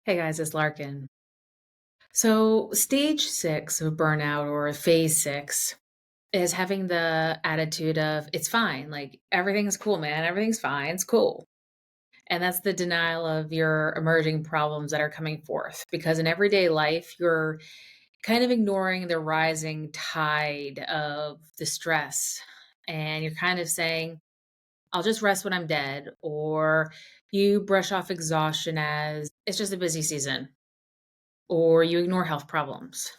Hey guys, it's Larkin. So, stage six of burnout or phase six is having the attitude of it's fine. Like everything's cool, man. Everything's fine. It's cool. And that's the denial of your emerging problems that are coming forth because in everyday life, you're kind of ignoring the rising tide of the stress. And you're kind of saying, I'll just rest when I'm dead. Or you brush off exhaustion as it's just a busy season or you ignore health problems.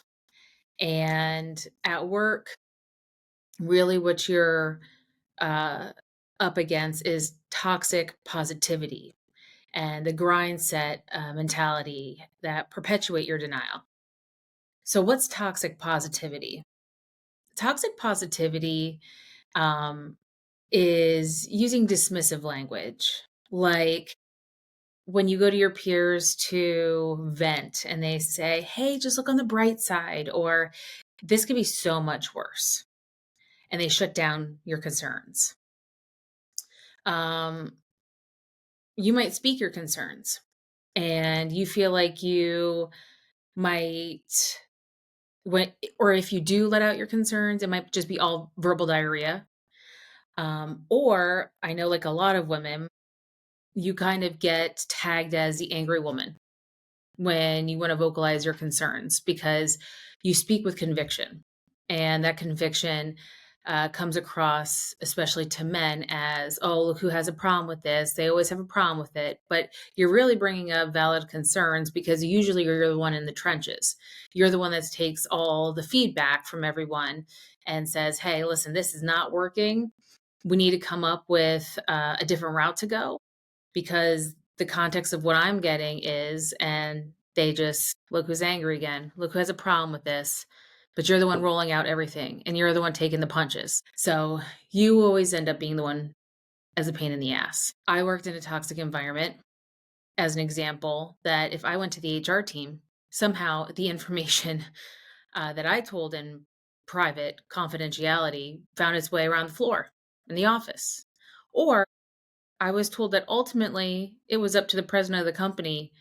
And at work, really what you're uh, up against is toxic positivity and the grind set mentality that perpetuate your denial. So, what's toxic positivity? Toxic positivity um, is using dismissive language, like when you go to your peers to vent and they say, hey, just look on the bright side, or this could be so much worse. And they shut down your concerns. Um, you might speak your concerns and you feel like you might, when, or if you do let out your concerns, it might just be all verbal diarrhea. Or I know, like a lot of women, you kind of get tagged as the angry woman when you want to vocalize your concerns because you speak with conviction. And that conviction comes across, especially to men, as, oh, look who has a problem with this. They always have a problem with it. But you're really bringing up valid concerns because usually you're the one in the trenches. You're the one that takes all the feedback from everyone and says, hey, listen, this is not working. We need to come up with a different route to go because the context of what I'm getting is, and they just look who's angry again, look who has a problem with this, but you're the one rolling out everything and you're the one taking the punches. So you always end up being the one as a pain in the ass. I worked in a toxic environment as an example that if I went to the HR team, somehow the information that I told in private confidentiality found its way around the floor in the office. Or I was told that ultimately it was up to the president of the company,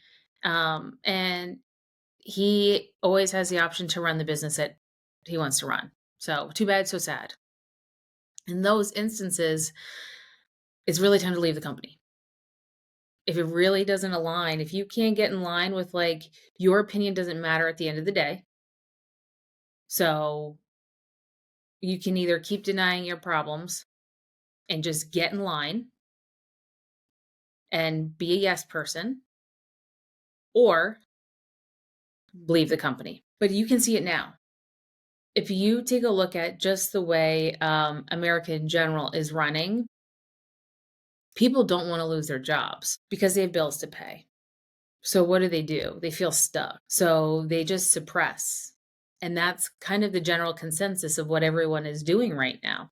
and he always has the option to run the business that he wants to run. So too bad, so sad. In those instances, it's really time to leave the company. If it really doesn't align, if you can't get in line with like your opinion doesn't matter at the end of the day. So you can either keep denying your problems and just get in line and be a yes person, or leave the company. But you can see it now. If you take a look at just the way America in general is running, people don't want to lose their jobs because they have bills to pay. So what do? They feel stuck. So they just suppress. And that's kind of the general consensus of what everyone is doing right now.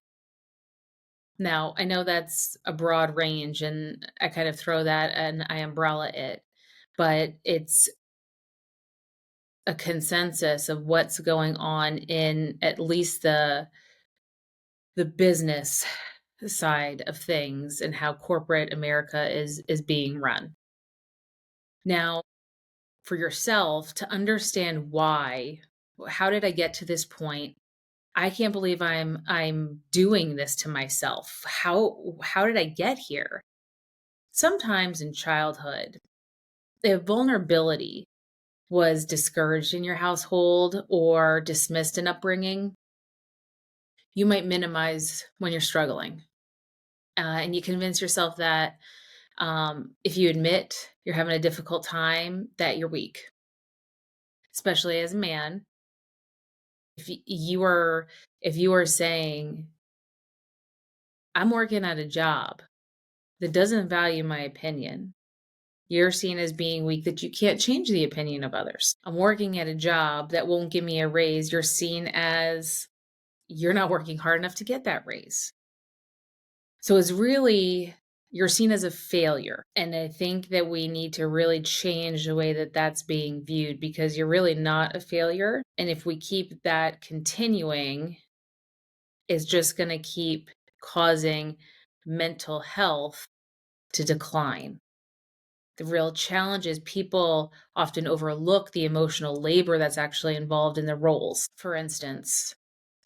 Now, I know that's a broad range and I kind of throw that and I umbrella it, but it's a consensus of what's going on in at least the business side of things and how corporate America is being run. Now, for yourself to understand why, how did I get to this point? I can't believe I'm doing this to myself. How did I get here? Sometimes in childhood, if vulnerability was discouraged in your household or dismissed in upbringing, you might minimize when you're struggling. And you convince yourself that if you admit you're having a difficult time, that you're weak, especially as a man. If you are saying, I'm working at a job that doesn't value my opinion, you're seen as being weak, that you can't change the opinion of others. I'm working at a job that won't give me a raise. You're seen as you're not working hard enough to get that raise. So it's really, you're seen as a failure. And I think that we need to really change the way that that's being viewed because you're really not a failure. And if we keep that continuing, it's just going to keep causing mental health to decline. The real challenge is people often overlook the emotional labor that's actually involved in the roles. For instance,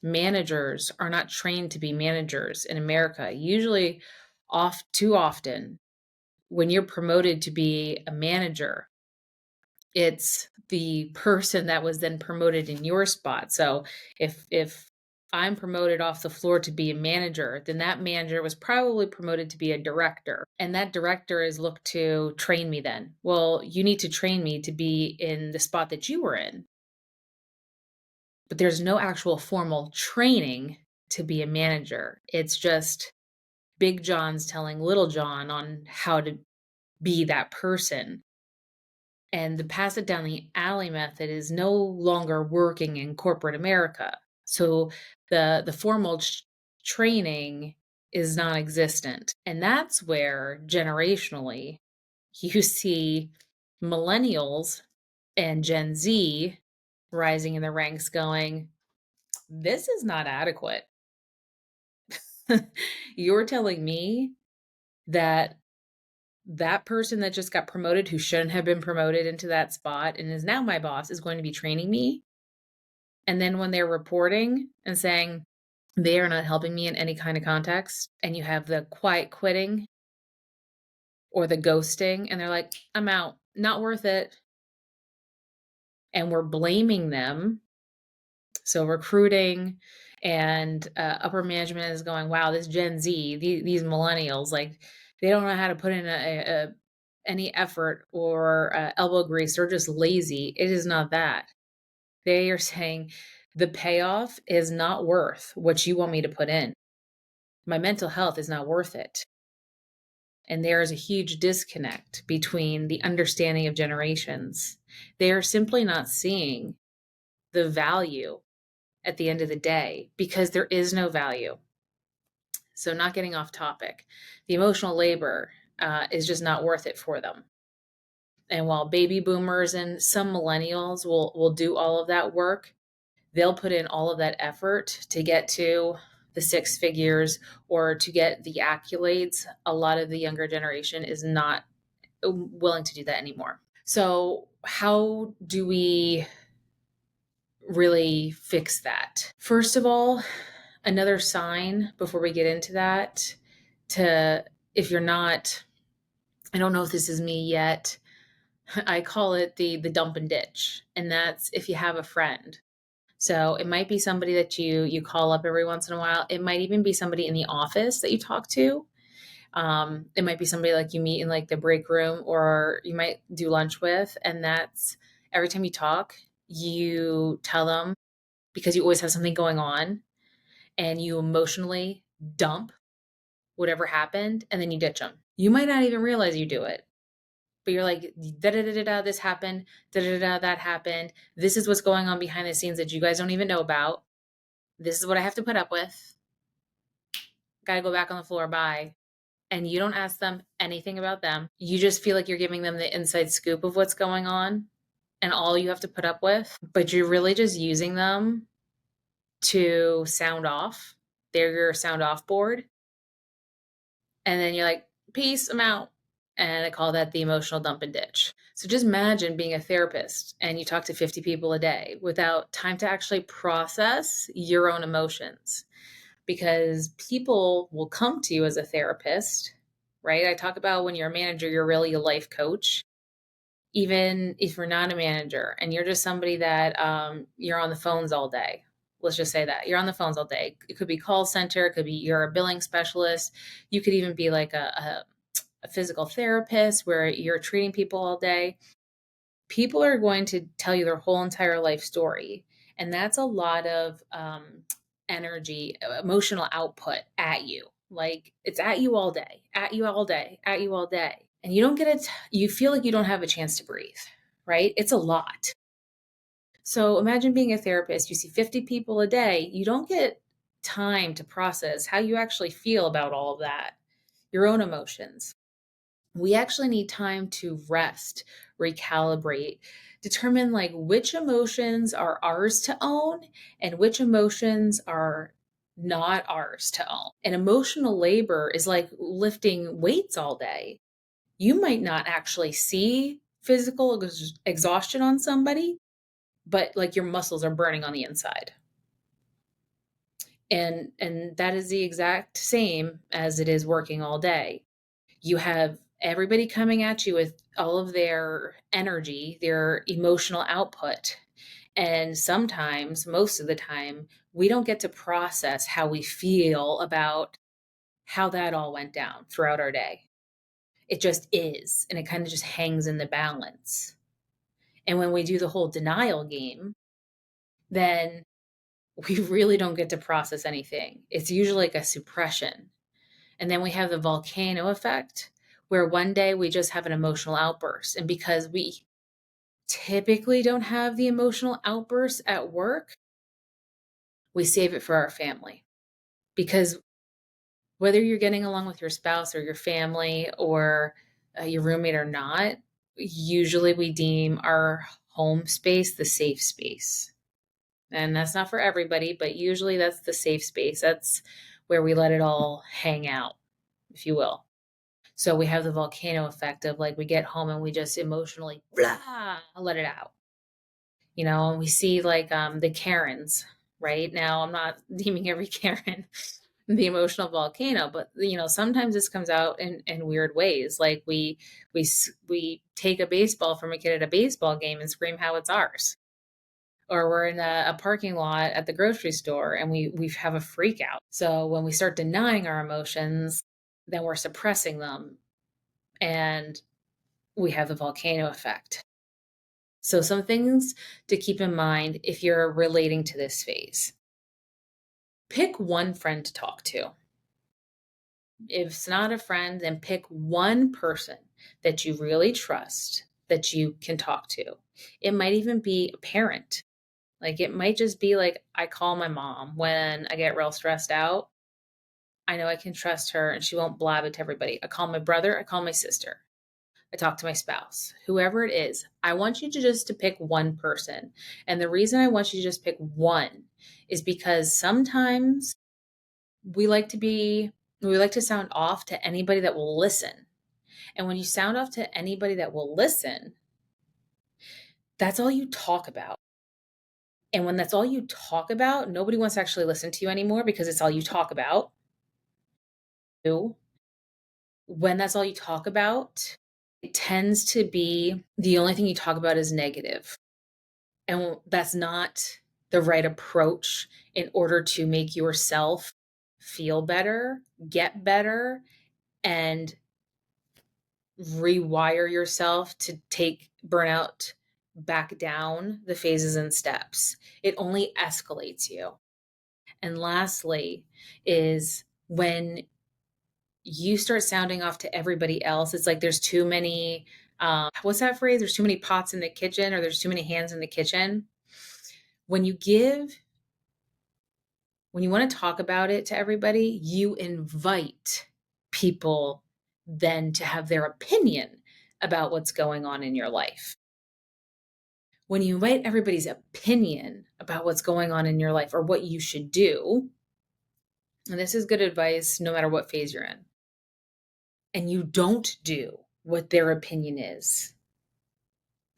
managers are not trained to be managers in America. Usually, too often, when you're promoted to be a manager, it's the person that was then promoted in your spot. So if I'm promoted off the floor to be a manager, then that manager was probably promoted to be a director. And that director is looked to train me then. Well, you need to train me to be in the spot that you were in. But there's no actual formal training to be a manager. It's just Big John's telling Little John on how to be that person. And the pass it down the alley method is no longer working in corporate America. So the formal training is non-existent. And that's where generationally you see millennials and Gen Z rising in the ranks going, this is not adequate. You're telling me that that person that just got promoted who shouldn't have been promoted into that spot and is now my boss is going to be training me. And then when they're reporting and saying they are not helping me in any kind of context, and you have the quiet quitting or the ghosting, and they're like, I'm out, not worth it. And we're blaming them. So recruiting and upper management is going, wow, this Gen Z, these millennials, like they don't know how to put in any effort or elbow grease. They're just lazy. It is not that. They are saying the payoff is not worth what you want me to put in. My mental health is not worth it. And there is a huge disconnect between the understanding of generations. They are simply not seeing the value at the end of the day because there is no value. So, not getting off topic, the emotional labor is just not worth it for them. And while baby boomers and some millennials will do all of that work, they'll put in all of that effort to get to the six figures or to get the accolades. A lot of the younger generation is not willing to do that anymore. So, how do we really fix that? First of all, another sign before we get into that, to if you're not, I don't know if this is me yet, I call it the dump and ditch. And that's if you have a friend. So it might be somebody that you call up every once in a while. It might even be somebody in the office that you talk to. It might be somebody like you meet in like the break room or you might do lunch with. And that's every time you talk, you tell them because you always have something going on and you emotionally dump whatever happened and then you ditch them. You might not even realize you do it. But you're like, da da da da, this happened, da da da, that happened. This is what's going on behind the scenes that you guys don't even know about. This is what I have to put up with. Got to go back on the floor. Bye. And you don't ask them anything about them. You just feel like you're giving them the inside scoop of what's going on and all you have to put up with. But you're really just using them to sound off. They're your sound off board. And then you're like, peace, I'm out. And I call that the emotional dump and ditch. So just imagine being a therapist and you talk to 50 people a day without time to actually process your own emotions. Because people will come to you as a therapist, right? I talk about when you're a manager, you're really a life coach. Even if you're not a manager and you're just somebody that you're on the phones all day. Let's just say that you're on the phones all day. It could be call center. It could be you're a billing specialist. You could even be like a physical therapist where you're treating people all day. People are going to tell you their whole entire life story. And that's a lot of energy, emotional output at you. Like it's at you all day, at you all day, at you all day. And you don't get it. You feel like you don't have a chance to breathe, right? It's a lot. So imagine being a therapist. You see 50 people a day. You don't get time to process how you actually feel about all of that, your own emotions. We actually need time to rest, recalibrate, determine like which emotions are ours to own and which emotions are not ours to own. And emotional labor is like lifting weights all day. You might not actually see physical exhaustion on somebody, but like your muscles are burning on the inside. And that is the exact same as it is working all day. You have everybody coming at you with all of their energy, their emotional output. And sometimes, most of the time, we don't get to process how we feel about how that all went down throughout our day. It just is. And it kind of just hangs in the balance. And when we do the whole denial game, then we really don't get to process anything. It's usually like a suppression. And then we have the volcano effect, where one day we just have an emotional outburst. And because we typically don't have the emotional outbursts at work, we save it for our family. Because whether you're getting along with your spouse or your family or your roommate or not, usually we deem our home space the safe space. And that's not for everybody, but usually that's the safe space. That's where we let it all hang out, if you will. So we have the volcano effect of like we get home and we just emotionally blah, let it out. And we see like the Karens, right? Now I'm not deeming every Karen the emotional volcano, but sometimes this comes out in weird ways. Like we take a baseball from a kid at a baseball game and scream how it's ours. Or we're in a parking lot at the grocery store and we have a freak out. So when we start denying our emotions, then we're suppressing them, and we have the volcano effect. So some things to keep in mind if you're relating to this phase. Pick one friend to talk to. If it's not a friend, then pick one person that you really trust that you can talk to. It might even be a parent. Like it might just be like I call my mom when I get real stressed out. I know I can trust her and she won't blab it to everybody. I call my brother, I call my sister. I talk to my spouse, whoever it is. I want you to just to pick one person. And the reason I want you to just pick one is because sometimes we like to sound off to anybody that will listen. And when you sound off to anybody that will listen, that's all you talk about. And when that's all you talk about, nobody wants to actually listen to you anymore because it's all you talk about. When that's all you talk about, it tends to be the only thing you talk about is negative. And that's not the right approach in order to make yourself feel better, get better, and rewire yourself to take burnout back down the phases and steps. It only escalates you. And lastly, is when you start sounding off to everybody else, it's like there's too many, what's that phrase? There's too many pots in the kitchen, or there's too many hands in the kitchen. When you want to talk about it to everybody, you invite people then to have their opinion about what's going on in your life. When you invite everybody's opinion about what's going on in your life or what you should do, and this is good advice no matter what phase you're in, and you don't do what their opinion is,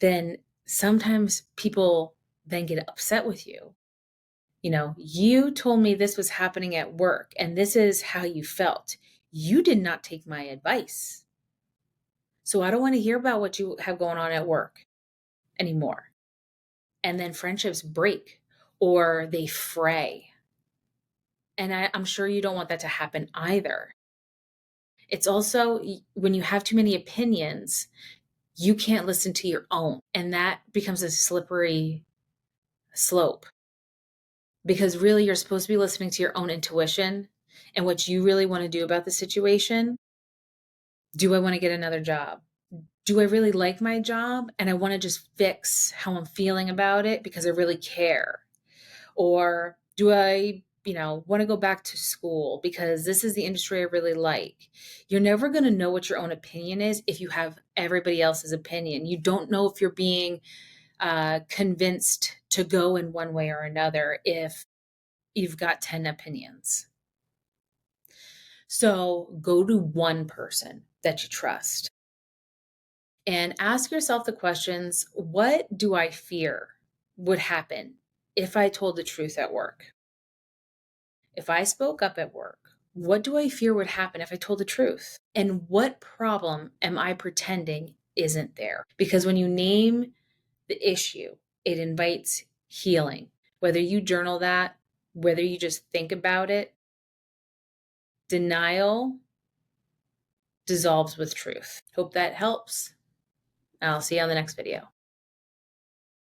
then sometimes people then get upset with you. You told me this was happening at work and this is how you felt. You did not take my advice. So I don't want to hear about what you have going on at work anymore. And then friendships break or they fray. And I'm sure you don't want that to happen either. It's also when you have too many opinions, you can't listen to your own. And that becomes a slippery slope. Because really, you're supposed to be listening to your own intuition and what you really want to do about the situation. Do I want to get another job? Do I really like my job and I want to just fix how I'm feeling about it because I really care? Or do I, want to go back to school because this is the industry I really like? You're never going to know what your own opinion is if you have everybody else's opinion. You don't know if you're being convinced to go in one way or another if you've got 10 opinions. So go to one person that you trust. And ask yourself the questions, what do I fear would happen if I told the truth at work? If I spoke up at work, what do I fear would happen if I told the truth? And what problem am I pretending isn't there? Because when you name the issue, it invites healing. Whether you journal that, whether you just think about it, denial dissolves with truth. Hope that helps. I'll see you on the next video.